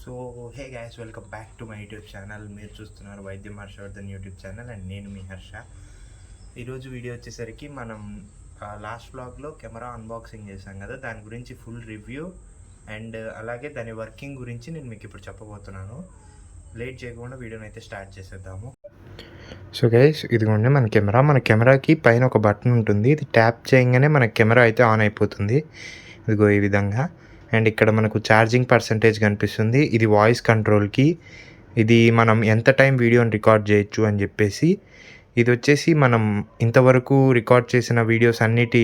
So hey guys, welcome back to my YouTube channel. మీరు చూస్తున్నారు వైద్యం హర్షవర్ధన్ యూట్యూబ్ ఛానల్ అండ్ నేను మీ హర్ష. ఈరోజు వీడియో వచ్చేసరికి మనం లాస్ట్ వ్లాగ్లో కెమెరా అన్బాక్సింగ్ చేసాం కదా, దాని గురించి ఫుల్ రివ్యూ అండ్ అలాగే దాని వర్కింగ్ గురించి నేను మీకు ఇప్పుడు చెప్పబోతున్నాను. లేట్ చేయకుండా వీడియోని అయితే స్టార్ట్ చేసేద్దాము. సో గైస్, ఇదిగోండి మన కెమెరాకి పైన ఒక బటన్ ఉంటుంది. ఇది ట్యాప్ చేయగానే మన కెమెరా అయితే ఆన్ అయిపోతుంది. ఇదిగో ఈ విధంగా. అండ్ ఇక్కడ మనకు ఛార్జింగ్ పర్సంటేజ్ కనిపిస్తుంది. ఇది వాయిస్ కంట్రోల్కి, ఇది మనం ఎంత టైం వీడియోని రికార్డ్ చేయొచ్చు అని చెప్పేసి. ఇది వచ్చేసి మనం ఇంతవరకు రికార్డ్ చేసిన వీడియోస్ అన్నిటి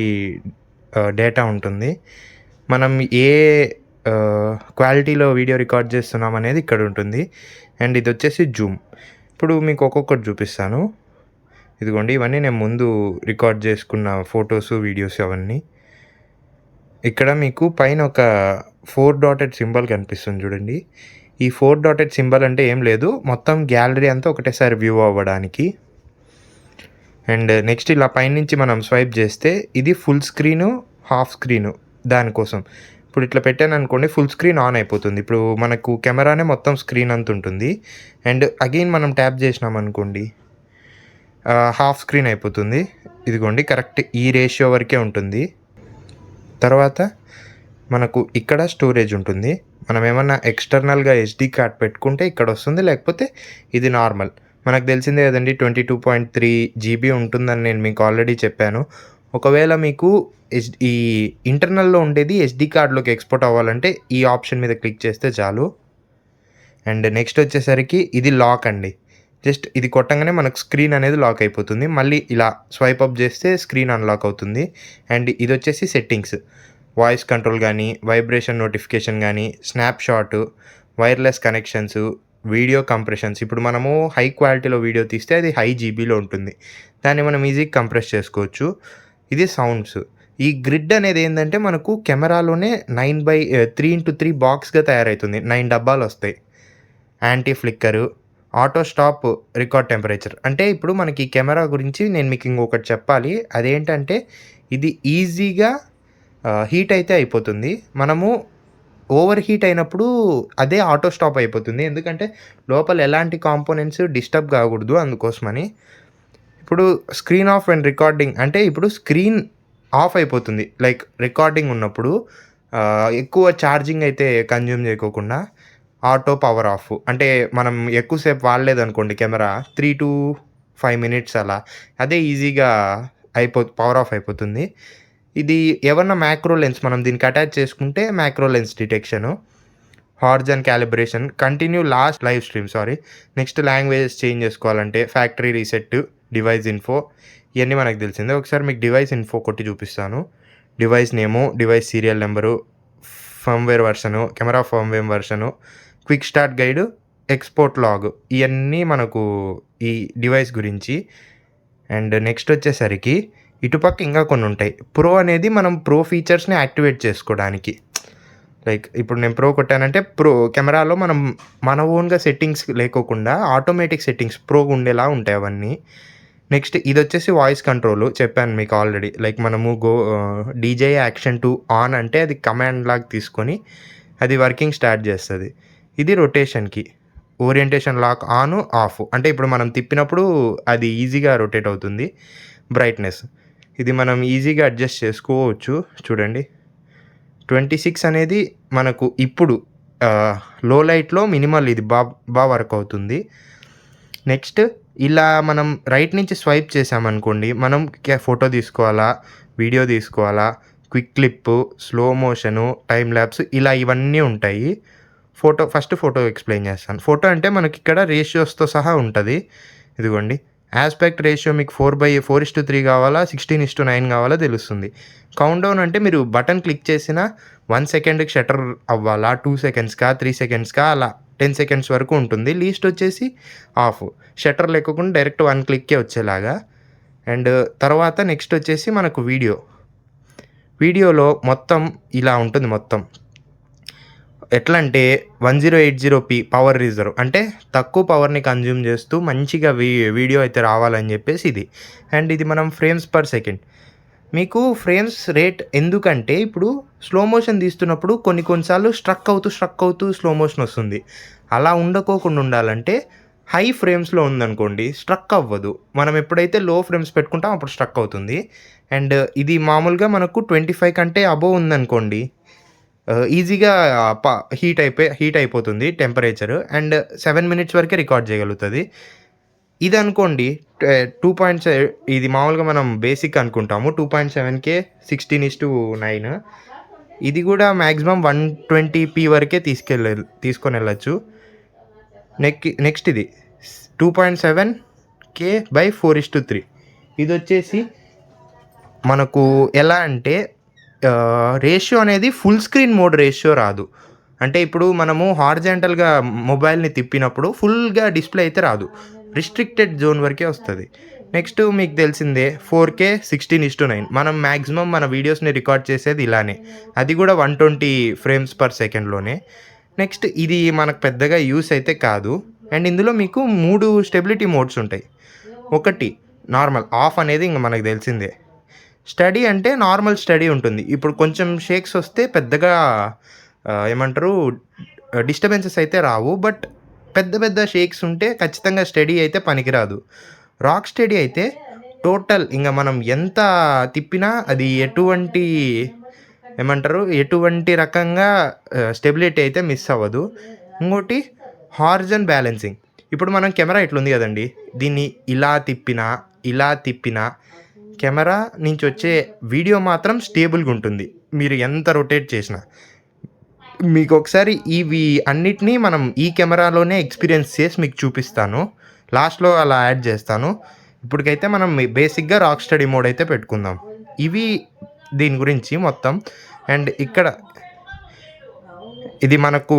డేటా ఉంటుంది. మనం ఏ క్వాలిటీలో వీడియో రికార్డ్ చేస్తున్నాం అనేది ఇక్కడ ఉంటుంది. అండ్ ఇది వచ్చేసి జూమ్. ఇప్పుడు మీకు ఒక్కొక్కటి చూపిస్తాను. ఇదిగోండి, ఇవన్నీ నేను ముందు రికార్డ్ చేసుకున్న ఫొటోస్, వీడియోస్ అవన్నీ. ఇక్కడ మీకు పైన ఒక 4 డాటెడ్ సింబల్ కనిపిస్తుంది చూడండి. ఈ 4 డాటెడ్ సింబల్ అంటే ఏం లేదు, మొత్తం గ్యాలరీ అంతా ఒకటేసారి వ్యూ అవ్వడానికి. అండ్ నెక్స్ట్ ఇలా పైనుంచి మనం స్వైప్ చేస్తే ఇది ఫుల్ స్క్రీను, హాఫ్ స్క్రీను. దానికోసం ఇప్పుడు ఇట్లా పెట్టాను అనుకోండి, ఫుల్ స్క్రీన్ ఆన్ అయిపోతుంది. ఇప్పుడు మనకు కెమెరానే మొత్తం స్క్రీన్ అంత ఉంటుంది. అండ్ అగైన్ మనం ట్యాప్ చేసినాం అనుకోండి, హాఫ్ స్క్రీన్ అయిపోతుంది. ఇదిగోండి, కరెక్ట్ ఈ రేషియో వరకే ఉంటుంది. తర్వాత మనకు ఇక్కడ స్టోరేజ్ ఉంటుంది. మనం ఏమన్నా ఎక్స్టర్నల్గా SD కార్డ్ పెట్టుకుంటే ఇక్కడ వస్తుంది, లేకపోతే ఇది నార్మల్. మనకు తెలిసిందే కదండి, 22.3 GB ఉంటుందని నేను మీకు ఆల్రెడీ చెప్పాను. ఒకవేళ మీకు ఈ ఇంటర్నల్లో ఉండేది SD కార్డ్లోకి ఎక్స్పోర్ట్ అవ్వాలంటే ఈ ఆప్షన్ మీద క్లిక్ చేస్తే చాలు. అండ్ నెక్స్ట్ వచ్చేసరికి ఇది లాక్ అండి. జస్ట్ ఇది కొట్టంగానే మనకు స్క్రీన్ అనేది లాక్ అయిపోతుంది. మళ్ళీ ఇలా స్వైప్ అప్ చేస్తే స్క్రీన్ అన్లాక్ అవుతుంది. అండ్ ఇది వచ్చేసి సెట్టింగ్స్, వాయిస్ కంట్రోల్ కానీ, వైబ్రేషన్ నోటిఫికేషన్ కానీ, snapshot, wireless connections, video compressions. ఇప్పుడు మనము హై క్వాలిటీలో వీడియో తీస్తే అది హై జీబీలో ఉంటుంది, దాన్ని మనం ఈజీగా కంప్రెస్ చేసుకోవచ్చు. ఇది సౌండ్స్. ఈ గ్రిడ్ అనేది ఏంటంటే మనకు కెమెరాలోనే 9/3x3 బాక్స్గా తయారవుతుంది. 9 డబ్బాలు వస్తాయి. Anti flicker, auto stop, record temperature. అంటే ఇప్పుడు మనకి ఈ కెమెరా గురించి నేను మీకు ఇంకొకటి చెప్పాలి. అదేంటంటే ఇది ఈజీగా హీట్ అయితే అయిపోతుంది. మనము ఓవర్ హీట్ అయినప్పుడు అదే ఆటో స్టాప్ అయిపోతుంది, ఎందుకంటే లోపల ఎలాంటి కాంపోనెంట్స్ డిస్టర్బ్ కాకూడదు, అందుకోసమని. ఇప్పుడు స్క్రీన్ ఆఫ్ అండ్ రికార్డింగ్ అంటే ఇప్పుడు స్క్రీన్ ఆఫ్ అయిపోతుంది, లైక్ రికార్డింగ్ ఉన్నప్పుడు ఎక్కువ ఛార్జింగ్ అయితే కన్జ్యూమ్ చేయకోకుండా ఆటో పవర్ ఆఫ్. అంటే మనం ఎక్కువసేపు వాడలేదనుకోండి కెమెరా, 3 to 5 minutes అలా, అదే ఈజీగా పవర్ ఆఫ్ అయిపోతుంది. ఇది ఏమన్నా మ్యాక్రో లెన్స్ మనం దీనికి అటాచ్ చేసుకుంటే macro lens detection, horizon calibration, continue last live stream, next languages change చేసుకోవాలంటే ఫ్యాక్టరీ రీసెట్, డివైస్ ఇన్ఫో, ఇవన్నీ మనకు తెలిసిందే. ఒకసారి మీకు డివైస్ ఇన్ఫో కొట్టి చూపిస్తాను. Device name, device serial number, firmware version, camera firmware version, quick start guide, export log, ఇవన్నీ మనకు ఈ డివైస్ గురించి. అండ్ నెక్స్ట్ వచ్చేసరికి ఇటుపక్క ఇంకా కొన్ని ఉంటాయి. ప్రో అనేది మనం ప్రో ఫీచర్స్ని యాక్టివేట్ చేసుకోవడానికి. లైక్ ఇప్పుడు నేను ప్రో కొట్టానంటే ప్రో కెమెరాలో మనం మన ఓన్గా సెట్టింగ్స్ లేకోకుండా ఆటోమేటిక్ సెట్టింగ్స్ ప్రో ఉండేలా ఉంటాయి అవన్నీ. నెక్స్ట్ ఇది వచ్చేసి వాయిస్ కంట్రోల్, చెప్పాను మీకు ఆల్రెడీ. లైక్ మనము డీజే యాక్షన్ 2 ఆన్ అంటే అది కమాండ్ లాగా తీసుకొని అది వర్కింగ్ స్టార్ట్ చేస్తుంది. ఇది రొటేషన్కి, ఓరియంటేషన్ లాక్ ఆన్ ఆఫ్, అంటే ఇప్పుడు మనం తిప్పినప్పుడు అది ఈజీగా రొటేట్ అవుతుంది. బ్రైట్నెస్, ఇది మనం ఈజీగా అడ్జస్ట్ చేసుకోవచ్చు. చూడండి, 26 అనేది మనకు ఇప్పుడు లో లైట్లో మినిమల్, ఇది బాగా వర్క్ అవుతుంది. నెక్స్ట్ ఇలా మనం రైట్ నుంచి స్వైప్ చేసామనుకోండి, మనం ఫోటో తీసుకోవాలా, వీడియో తీసుకోవాలా, quick clip, slow motion, time lapse, ఇలా ఇవన్నీ ఉంటాయి. ఫస్ట్ ఫోటో ఎక్స్ప్లెయిన్ చేస్తాను. ఫోటో అంటే మనకి ఇక్కడ రేషియోస్తో సహా ఉంటుంది. ఇదిగోండి, ఆస్పెక్ట్ రేషియో మీకు 4:3 కావాలా, 16:9 కావాలా తెలుస్తుంది. కౌంట్ డౌన్ అంటే మీరు బటన్ క్లిక్ చేసిన 1 సెకండ్కి షటర్ అవ్వాలా, 2 సెకండ్స్కా, 3 సెకండ్స్కా, అలా 10 సెకండ్స్ వరకు ఉంటుంది. లీస్ట్ వచ్చేసి ఆఫ్, షటర్ లేకుండా డైరెక్ట్ 1 క్లిక్కే వచ్చేలాగా. అండ్ తర్వాత నెక్స్ట్ వచ్చేసి మనకు వీడియోలో మొత్తం ఇలా ఉంటుంది. మొత్తం ఎట్లా అంటే 1080p పవర్ రిజర్వ్, అంటే తక్కువ పవర్ని కన్జ్యూమ్ చేస్తూ మంచిగా వీడియో అయితే రావాలని చెప్పేసి ఇది. అండ్ ఇది మనం ఫ్రేమ్స్ పర్ సెకండ్, మీకు ఫ్రేమ్స్ రేట్ ఎందుకంటే ఇప్పుడు స్లో మోషన్ తీస్తున్నప్పుడు కొన్నిసార్లు స్ట్రక్ అవుతూ స్లో మోషన్ వస్తుంది. అలా ఉండకోకుండా ఉండాలంటే హై ఫ్రేమ్స్‌లో ఉందనుకోండి స్ట్రక్ అవ్వదు. మనం ఎప్పుడైతే లో ఫ్రేమ్స్ పెట్టుకుంటామో అప్పుడు స్ట్రక్ అవుతుంది. అండ్ ఇది మామూలుగా మనకు 25 కంటే అబోవ్ ఉందనుకోండి ఈజీగా ప హీట్ అయిపోతుంది టెంపరేచర్ అండ్ 7 మినిట్స్ వరకే రికార్డ్ చేయగలుగుతది. ఇదనుకోండి 2. ఇది మామూలుగా మనం బేసిక్ అనుకుంటాము. 2.7K 16:9 ఇది గూడా మాక్సిమం 120p వరకే తీసుకొనెళ్ళొచ్చు. నెక్స్ట్ ఇది 2.7K బై 4:3 ఇదొచ్చేసి మనకు ఎలా అంటే రేషియో అనేది ఫుల్ స్క్రీన్ మోడ్ రేషియో రాదు. అంటే ఇప్పుడు మనము హారిజాంటల్‌గా మొబైల్‌ని తిప్పినప్పుడు ఫుల్‌గా డిస్‌ప్లే అయితే రాదు. రిస్ట్రిక్టెడ్ జోన్ వరకే వస్తది. నెక్స్ట్ మీకు తెలిసిందే 4K 16:9 మనం మాక్సిమం మన వీడియోస్‌ని రికార్డ్ చేసేది ఇలానే. అది కూడా 120 ఫ్రేమ్స్ పర్ సెకండ్‌లోనే. నెక్స్ట్ ఇది మనకు పెద్దగా యూస్ అయితే కాదు. అండ్ ఇందులో మీకు 3 స్టెబిలిటీ మోడ్స్ ఉంటాయి. ఒకటి నార్మల్ ఆఫ్ అనేది ఇంక మనకు తెలిసిందే. స్టడీ అంటే నార్మల్ స్టడీ ఉంటుంది. ఇప్పుడు కొంచెం షేక్స్ వస్తే పెద్దగా ఏమంటారు డిస్టర్బెన్సెస్ అయితే రావు. బట్ పెద్ద షేక్స్ ఉంటే ఖచ్చితంగా స్టడీ అయితే పనికిరాదు. రాక్ స్టడీ అయితే టోటల్ ఇంక మనం ఎంత తిప్పినా అది ఎటువంటి రకంగా స్టెబిలిటీ అయితే మిస్ అవ్వదు. ఇంకోటి హారిజన్ బ్యాలెన్సింగ్. ఇప్పుడు మనం కెమెరా ఇట్లుంది కదండీ! దీన్ని ఇలా తిప్పినా కెమెరా నుంచి వచ్చే వీడియో మాత్రం స్టేబుల్‌గా ఉంటుంది. మీరు ఎంత రొటేట్ చేసినా. మీకు ఒకసారి ఇవి అన్నిటిని మనం ఈ కెమెరాలోనే ఎక్స్పీరియన్స్ చేసి మీకు చూపిస్తాను. లాస్ట్‌లో అలా యాడ్ చేస్తాను. ఇప్పటికైతే మనం బేసిక్‌గా రాక్ స్టడీ మోడ్ అయితే పెట్టుకుందాం. ఇవి దీని గురించి మొత్తం. అండ్ ఇది మనకు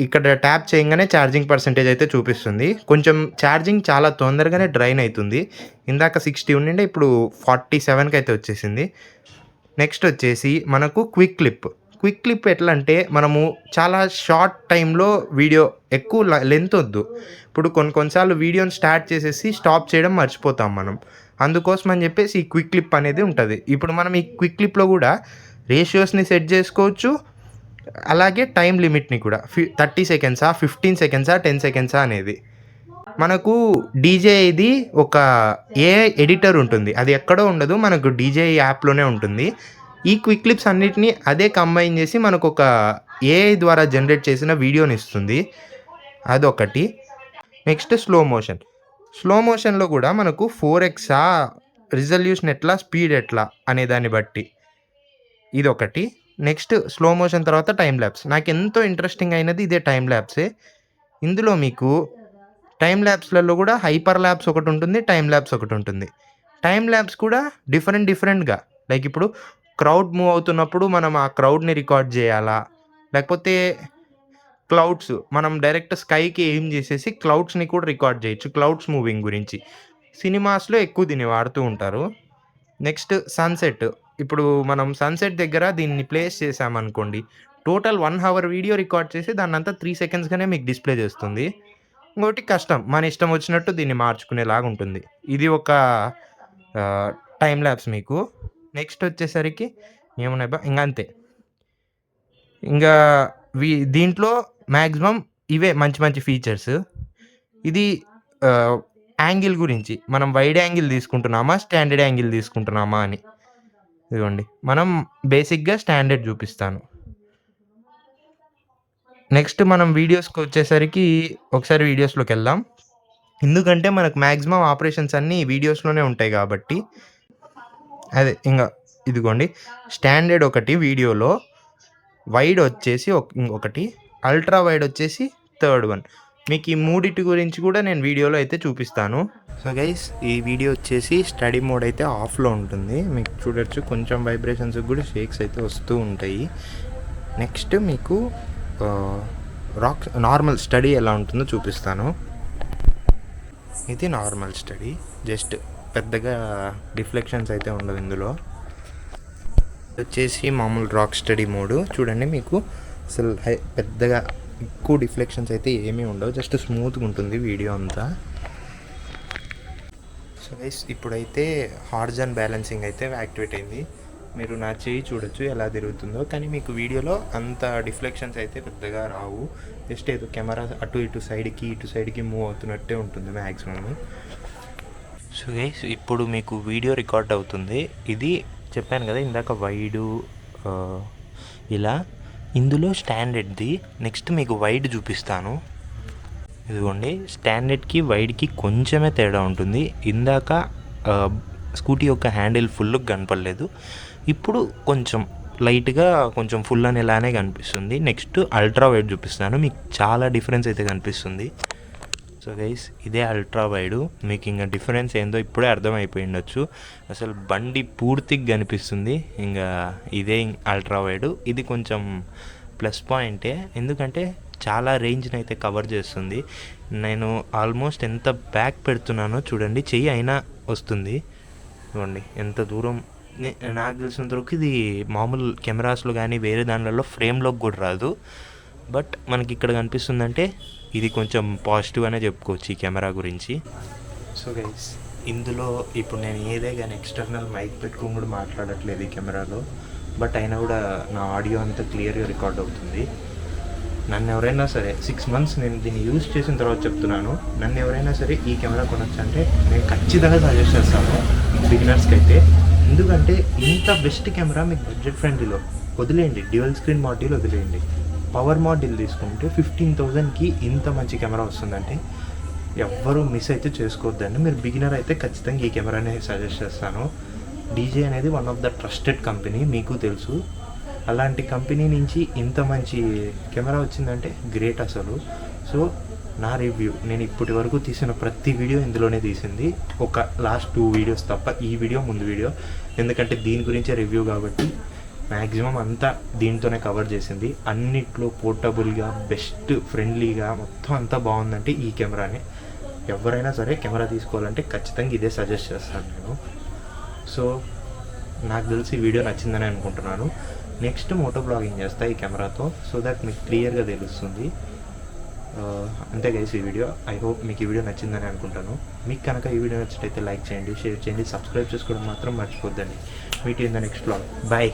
ఇక్కడ ట్యాప్ చేయంగానే ఛార్జింగ్ పర్సెంటేజ్ అయితే చూపిస్తుంది. కొంచెం ఛార్జింగ్ చాలా తొందరగానే డ్రైన్ అవుతుంది. ఇందాక 60 ఉండిండే ఇప్పుడు 47కి అయితే వచ్చేసింది. నెక్స్ట్ వచ్చేసి మనకు క్విక్ క్లిప్ ఎట్లా అంటే మనము చాలా షార్ట్ టైంలో వీడియో ఎక్కువ లెంత్ వద్దు. ఇప్పుడు కొన్నిసార్లు వీడియోని స్టార్ట్ చేసేసి స్టాప్ చేయడం మర్చిపోతాం మనం. అందుకోసం అని చెప్పేసి ఈ క్విక్ క్లిప్ అనేది ఉంటుంది. ఇప్పుడు మనం ఈ క్విక్ క్లిప్లో కూడా రేషియోస్ని సెట్ చేసుకోవచ్చు. అలాగే టైం లిమిట్ని కూడా 30 సెకండ్సా 15 సెకండ్సా 10 సెకండ్సా అనేది. మనకు డీజే ఇది ఒక ఏఐ ఎడిటర్ ఉంటుంది. అది ఎక్కడో ఉండదు, మనకు డీజే యాప్లోనే ఉంటుంది. ఈ క్విక్ క్లిప్స్ అన్నిటినీ అదే కంబైన్ చేసి మనకు ఒక ఏఐ ద్వారా జనరేట్ చేసిన వీడియోని ఇస్తుంది. అదొకటి. నెక్స్ట్ స్లో మోషన్లో కూడా మనకు 4xా రిజల్యూషన్ ఎట్లా స్పీడ్ ఎట్లా అనే దాన్ని బట్టి ఇదొకటి. నెక్స్ట్ స్లో మోషన్ తర్వాత టైం ల్యాప్స్. నాకు ఎంతో ఇంట్రెస్టింగ్ అయినది ఇదే టైం ల్యాప్సే. ఇందులో మీకు టైం ల్యాప్స్లలో కూడా హైపర్ ల్యాప్స్ ఒకటి ఉంటుంది, టైం ల్యాప్స్ ఒకటి ఉంటుంది. టైం ల్యాప్స్ కూడా డిఫరెంట్గా లైక్ ఇప్పుడు క్రౌడ్ మూవ్ అవుతున్నప్పుడు మనం ఆ క్రౌడ్ని రికార్డ్ చేయాలా, లేకపోతే క్లౌడ్స్ మనం డైరెక్ట్ స్కైకి ఎయిమ్ చేసేసి క్లౌడ్స్ని కూడా రికార్డ్ చేయొచ్చు. క్లౌడ్స్ మూవింగ్ గురించి సినిమాస్లో ఎక్కువ దీన్ని వాడుతూ ఉంటారు. Next sunset. ఇప్పుడు మనం సన్సెట్ దగ్గర దీన్ని ప్లేస్ చేసామనుకోండి, టోటల్ 1 అవర్ వీడియో రికార్డ్ చేసి దాన్నంతా 3 సెకండ్స్‌గానే మీకు డిస్ప్లే చేస్తుంది. ఇంకోటి కష్టం, మన ఇష్టం వచ్చినట్టు దీన్ని మార్చుకునేలాగా ఉంటుంది. ఇది ఒక టైం ల్యాప్స్ మీకు. నెక్స్ట్ వచ్చేసరికి ఏమున్నాయబ్బా ఇంకంతే. ఇంకా దీంట్లో మ్యాక్సిమం ఇవే మంచి ఫీచర్స్. ఇది యాంగిల్ గురించి మనం వైడ్ యాంగిల్ తీసుకుంటున్నామా, స్టాండర్డ్ యాంగిల్ తీసుకుంటున్నామా అని. ఇదిగోండి మనం బేసిక్గా స్టాండర్డ్ చూపిస్తాను. నెక్స్ట్ మనం వీడియోస్కి వచ్చేసరికి ఒకసారి వీడియోస్లోకి వెళ్దాం. ఎందుకంటే మనకు మ్యాక్సిమం ఆపరేషన్స్ అన్నీ వీడియోస్లోనే ఉంటాయి కాబట్టి. అదే ఇంకా ఇదిగోండి స్టాండర్డ్ ఒకటి వీడియోలో, వైడ్ వచ్చేసి ఇంకొకటి, అల్ట్రా వైడ్ వచ్చేసి థర్డ్ వన్. మీకు ఈ మూడిటి గురించి కూడా నేను వీడియోలో అయితే చూపిస్తాను. సో గైస్ ఈ వీడియో వచ్చేసి స్టడీ మోడ్ అయితే ఆఫ్లో ఉంటుంది. మీకు చూడొచ్చు కొంచెం వైబ్రేషన్స్ కూడా షేక్స్ అయితే వస్తూ ఉంటాయి. నెక్స్ట్ మీకు నార్మల్ స్టడీ ఎలా ఉంటుందో చూపిస్తాను. ఇది నార్మల్ స్టడీ, జస్ట్ పెద్దగా డిఫ్లెక్షన్స్ అయితే ఉండవు ఇందులో. వచ్చేసి మామూలు రాక్ స్టడీ మోడ్ చూడండి, మీకు అసలు పెద్దగా ఎక్కువ డిఫ్లెక్షన్స్ అయితే ఏమీ ఉండవు, జస్ట్ స్మూత్గా ఉంటుంది వీడియో అంతా. సో గైస్ ఇప్పుడైతే హార్జన్ బ్యాలెన్సింగ్ అయితే యాక్టివేట్ అయింది. మీరు నా చేయి చూడొచ్చు ఎలా తిరుగుతుందో, కానీ మీకు వీడియోలో అంత డిఫ్లెక్షన్స్ అయితే పెద్దగా రావు. జస్ట్ ఏదో కెమెరా అటు ఇటు సైడ్కి మూవ్ అవుతున్నట్టే ఉంటుంది మ్యాక్సిమమ్. సో గైస్ ఇప్పుడు మీకు వీడియో రికార్డ్ అవుతుంది. ఇది చెప్పాను కదా ఇందాక వైడు ఇలా, ఇందులో స్టాండర్డ్ది. నెక్స్ట్ మీకు వైడ్ చూపిస్తాను. ఇదిగోండి, స్టాండర్డ్కి వైడ్కి కొంచెమే తేడా ఉంటుంది. ఇందాక స్కూటీ యొక్క హ్యాండిల్ ఫుల్ కనపడలేదు, ఇప్పుడు కొంచెం లైట్గా కొంచెం ఫుల్ అనేలానే కనిపిస్తుంది. నెక్స్ట్ అల్ట్రా వైడ్ చూపిస్తాను, మీకు చాలా డిఫరెన్స్ అయితే కనిపిస్తుంది. సో గైస్ ఇదే అల్ట్రా వైడ్. మీకు ఇంకా డిఫరెన్స్ ఏందో ఇప్పుడే అర్థమైపోయి ఉండొచ్చు. అసలు బండి పూర్తిగా కనిపిస్తుంది. ఇంకా ఇదే అల్ట్రా వైడ్. ఇది కొంచెం ప్లస్ పాయింటే, ఎందుకంటే చాలా రేంజ్ని అయితే కవర్ చేస్తుంది. నేను ఆల్మోస్ట్ ఎంత బ్యాక్ పెడుతున్నానో చూడండి, చెయ్యి అయినా వస్తుంది. చూడండి ఎంత దూరం. నాకు తెలిసినంత వరకు ఇది మామూలు కెమెరాస్లో కానీ వేరే దానిలలో ఫ్రేమ్లోకి కూడా రాదు. బట్ మనకి ఇక్కడ కనిపిస్తుందంటే ఇది కొంచెం పాజిటివ్ అనే చెప్పుకోవచ్చు ఈ కెమెరా గురించి. సో గైస్ ఇందులో ఇప్పుడు నేను ఏదే కానీ ఎక్స్టర్నల్ మైక్ పెట్టుకుని కూడా మాట్లాడట్లేదు ఈ కెమెరాలో. బట్ అయినా కూడా నా ఆడియో అంతా క్లియర్గా రికార్డ్ అవుతుంది. నన్ను ఎవరైనా సరే 6 months నేను దీన్ని యూజ్ చేసిన తర్వాత చెప్తున్నాను, నన్ను ఎవరైనా సరే ఈ కెమెరా కొనొచ్చు అంటే నేను ఖచ్చితంగా సజెస్ట్ చేస్తాను బిగినర్స్కి అయితే. ఎందుకంటే ఇంత బెస్ట్ కెమెరా మీకు బడ్జెట్ ఫ్రెండ్లీలో వదిలేయండి, డ్యూయల్ స్క్రీన్ మాడ్యూల్ వదిలేయండి, పవర్ మాడ్యూల్ తీసుకుంటే 15,000కి ఇంత మంచి కెమెరా వస్తుందంటే ఎవ్వరూ మిస్ అయితే చేసుకోవద్దండి. మీరు బిగినర్ అయితే ఖచ్చితంగా ఈ కెమెరాని సజెస్ట్ చేస్తాను. డీజే అనేది one of the trusted company, మీకు తెలుసు. అలాంటి కంపెనీ నుంచి ఇంత మంచి కెమెరా వచ్చిందంటే గ్రేట్ అసలు. సో నా రివ్యూ, నేను ఇప్పటి వరకు తీసిన ప్రతి వీడియో ఇందులోనే తీసింది, ఒక లాస్ట్ 2 వీడియోస్ తప్ప. ఈ వీడియో ముందు వీడియో, ఎందుకంటే దీని గురించే రివ్యూ కాబట్టి మ్యాక్సిమం అంతా దీంతోనే కవర్ చేసింది. అన్నిట్లో పోర్టబుల్గా, బెస్ట్ ఫ్రెండ్లీగా మొత్తం అంతా బాగుందంటే ఈ కెమెరానే. ఎవరైనా సరే కెమెరా తీసుకోవాలంటే ఖచ్చితంగా ఇదే సజెస్ట్ చేస్తాను నేను. సో నాకు తెలిసి ఈ వీడియో నచ్చిందని అనుకుంటున్నాను. నెక్స్ట్ మోటో బ్లాగింగ్ చేస్తా ఈ కెమెరాతో, సో దట్ మీకు క్లియర్గా తెలుస్తుంది. అంతే గైస్ ఈ వీడియో. ఐ హోప్ మీకు ఈ వీడియో నచ్చిందని అనుకుంటాను. మీకు కనుక ఈ వీడియో నచ్చినట్లయితే లైక్ చేయండి, షేర్ చేయండి, సబ్స్క్రైబ్ చేసుకోవడం మాత్రం మర్చిపోద్దండి. Meet in the next blog. Bye.